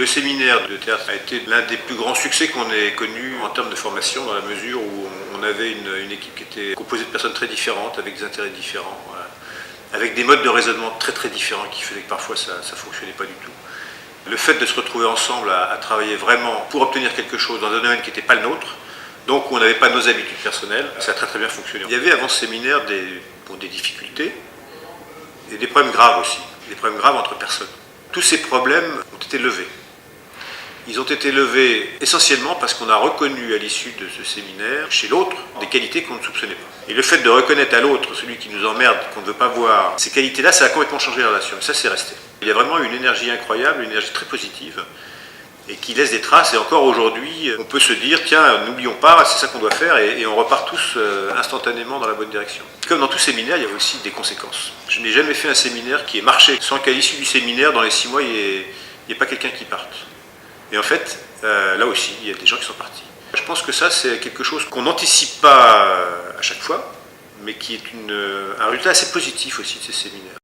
séminaire de théâtre a été l'un des plus grands succès qu'on ait connu en termes de formation, dans la mesure où on avait une équipe qui était composée de personnes très différentes, avec des intérêts différents, voilà, avec des modes de raisonnement très très différents qui faisaient que parfois ça ne fonctionnait pas du tout. Le fait de se retrouver ensemble à travailler vraiment pour obtenir quelque chose dans un domaine qui n'était pas le nôtre, donc où on n'avait pas nos habitudes personnelles, ça a très très bien fonctionné. Il y avait avant ce séminaire des difficultés et des problèmes graves aussi, des problèmes graves entre personnes. Tous ces problèmes ont été levés. Ils ont été levés essentiellement parce qu'on a reconnu à l'issue de ce séminaire, chez l'autre, des qualités qu'on ne soupçonnait pas. Et le fait de reconnaître à l'autre, celui qui nous emmerde, qu'on ne veut pas voir, ces qualités-là, ça a complètement changé la relation. Et ça, c'est resté. Il y a vraiment une énergie incroyable, une énergie très positive, et qui laisse des traces. Et encore aujourd'hui, on peut se dire, tiens, n'oublions pas, c'est ça qu'on doit faire, et on repart tous instantanément dans la bonne direction. Comme dans tout séminaire, il y a aussi des conséquences. Je n'ai jamais fait un séminaire qui ait marché sans qu'à l'issue du séminaire, dans les 6 mois, il n'y ait pas quelqu'un qui parte. Et en fait, là aussi, il y a des gens qui sont partis. Je pense que ça, c'est quelque chose qu'on n'anticipe pas à chaque fois, mais qui est un résultat assez positif aussi de ces séminaires.